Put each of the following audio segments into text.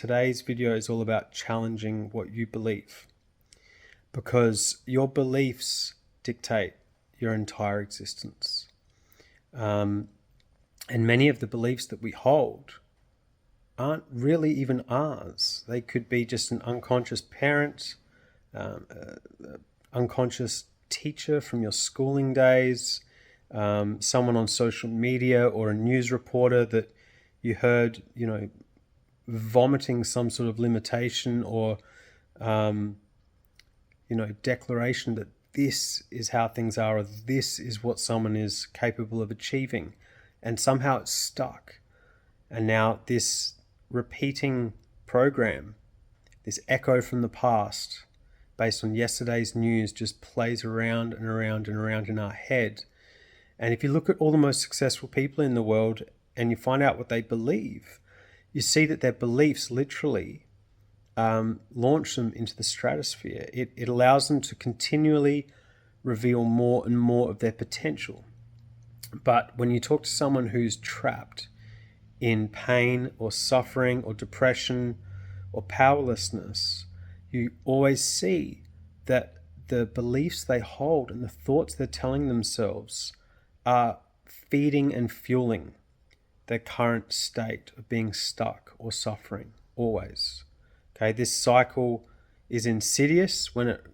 today's video is all about challenging what you believe, because your beliefs dictate your entire existence. And many of the beliefs that we hold aren't really even ours. They could be just an unconscious parent, unconscious teacher from your schooling days, someone on social media, or a news reporter that you heard, vomiting some sort of limitation or, declaration that this is how things are, or this is what someone is capable of achieving. And somehow it's stuck. And now this repeating program, this echo from the past based on yesterday's news, just plays around and around and around in our head. And if you look at all the most successful people in the world and you find out what they believe, you see that their beliefs literally launch them into the stratosphere. It allows them to continually reveal more and more of their potential. But when you talk to someone who's trapped in pain or suffering or depression or powerlessness, you always see that the beliefs they hold and the thoughts they're telling themselves are feeding and fueling their current state of being stuck or suffering, always. Okay, this cycle is insidious when it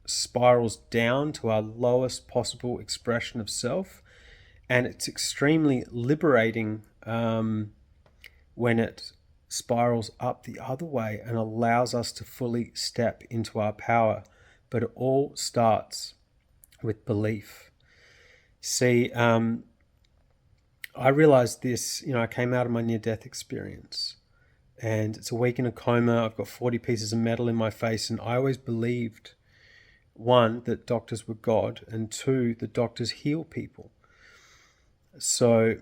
spirals down to our lowest possible expression of self, and it's extremely liberating when it spirals up the other way and allows us to fully step into our power. But it all starts with belief. See, I realized this, I came out of my near-death experience, and it's a week in a coma. I've got 40 pieces of metal in my face, and I always believed, one, that doctors were God, and two, that doctors heal people. So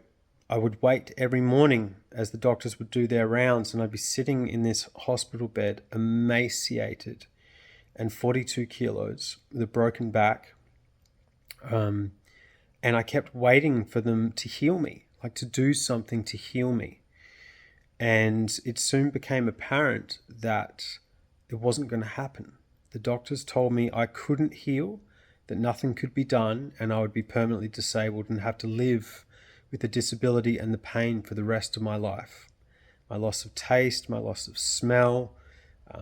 I would wait every morning as the doctors would do their rounds, and I'd be sitting in this hospital bed, emaciated and 42 kilos with a broken back. And I kept waiting for them to heal me, like to do something to heal me. And it soon became apparent that it wasn't going to happen. The doctors told me I couldn't heal, that nothing could be done, and I would be permanently disabled and have to live with the disability and the pain for the rest of my life. My loss of taste, my loss of smell,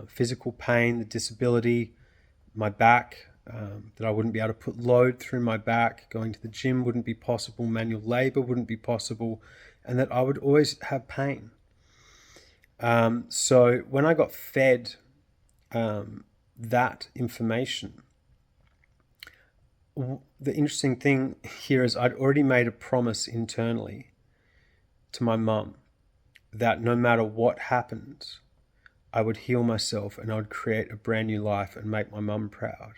physical pain, the disability, my back, that I wouldn't be able to put load through my back, going to the gym wouldn't be possible, manual labor wouldn't be possible, and that I would always have pain. So when I got fed that information, the interesting thing here is I'd already made a promise internally to my mum that no matter what happened, I would heal myself and I would create a brand new life and make my mum proud.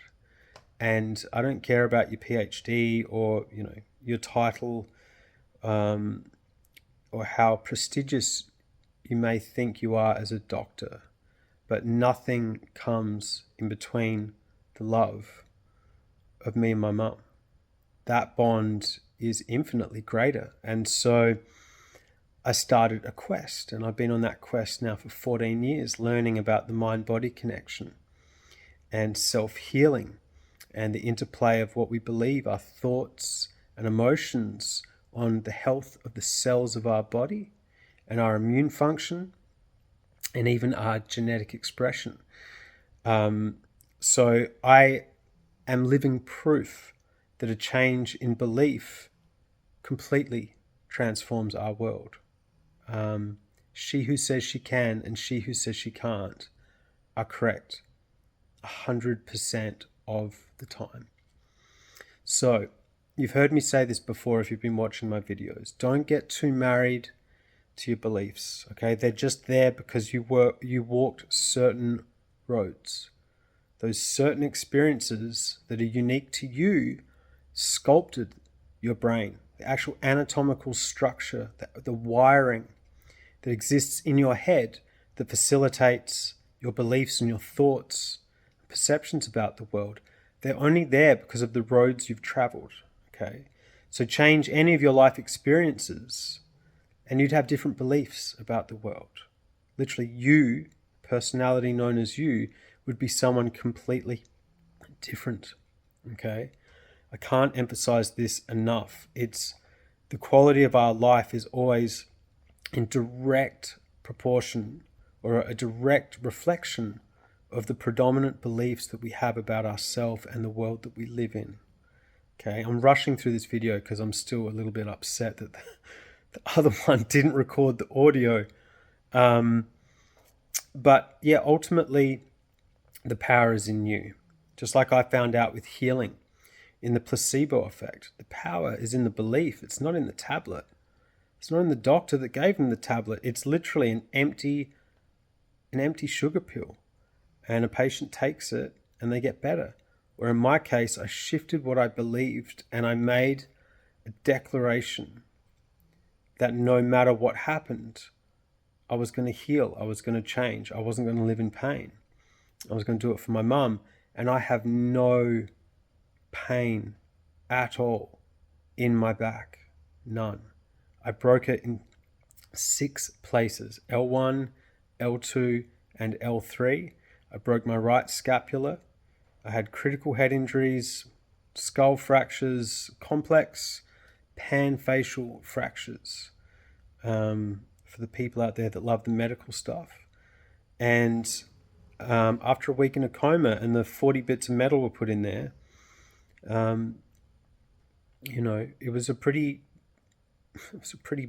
And I don't care about your PhD or, your title, or how prestigious you may think you are as a doctor, but nothing comes in between the love of me and my mum. That bond is infinitely greater. And so I started a quest, and I've been on that quest now for 14 years, learning about the mind-body connection and self-healing and the interplay of what we believe, our thoughts and emotions, on the health of the cells of our body and our immune function and even our genetic expression. So I am living proof that a change in belief completely transforms our world. She who says she can and she who says she can't are correct 100% of the time. So you've heard me say this before if you've been watching my videos. Don't get too married to your beliefs, okay? They're just there because you walked certain roads. Those certain experiences that are unique to you sculpted your brain. The actual anatomical structure, the wiring that exists in your head that facilitates your beliefs and your thoughts, perceptions about the world. They're only there because of the roads you've traveled, okay? So change any of your life experiences and you'd have different beliefs about the world. literally you, personality known as you, would be someone completely different. Okay? I can't emphasize this enough. It's the quality of our life is always in direct proportion or a direct reflection of the predominant beliefs that we have about ourselves and the world that we live in. Okay, I'm rushing through this video because I'm still a little bit upset that the other one didn't record the audio. But yeah, ultimately, the power is in you. Just like I found out with healing in the placebo effect, the power is in the belief. It's not in the tablet. It's not in the doctor that gave him the tablet. It's literally an empty sugar pill. And a patient takes it and they get better. Or in my case, I shifted what I believed and I made a declaration that no matter what happened, I was going to heal. I was going to change. I wasn't going to live in pain. I was going to do it for my mum. And I have no pain at all in my back. None. I broke it in 6 places, L1, L2, and L3. I broke my right scapula. I had critical head injuries, skull fractures, complex panfacial fractures, for the people out there that love the medical stuff. And after a week in a coma and the 40 bits of metal were put in there, it was a pretty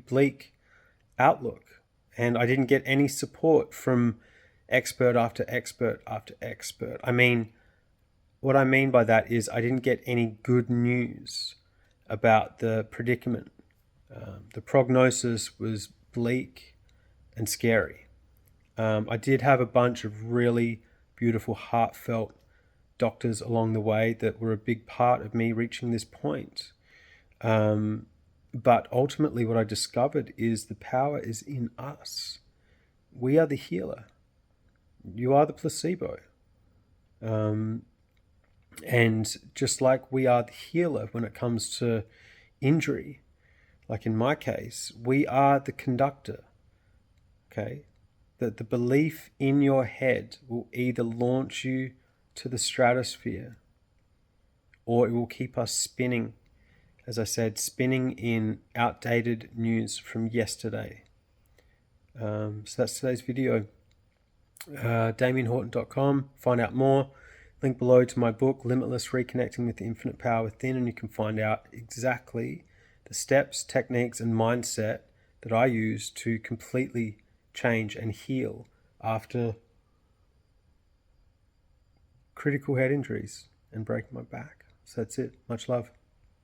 bleak outlook. And I didn't get any support from expert after expert after expert. What I mean by that is I didn't get any good news about the predicament. The prognosis was bleak and scary. I did have a bunch of really beautiful, heartfelt doctors along the way that were a big part of me reaching this point. But ultimately what I discovered is the power is in us. We are the healer. You are the placebo. And just like we are the healer when it comes to injury, like in my case, we are the conductor. Okay? That the belief in your head will either launch you to the stratosphere or it will keep us spinning, as I said, spinning in outdated news from yesterday. So that's today's video. DamienHorton.com. Find out more. Link below to my book, Limitless: Reconnecting with the Infinite Power Within, and you can find out exactly the steps, techniques, and mindset that I use to completely change and heal after critical head injuries and breaking my back. So that's it. Much love.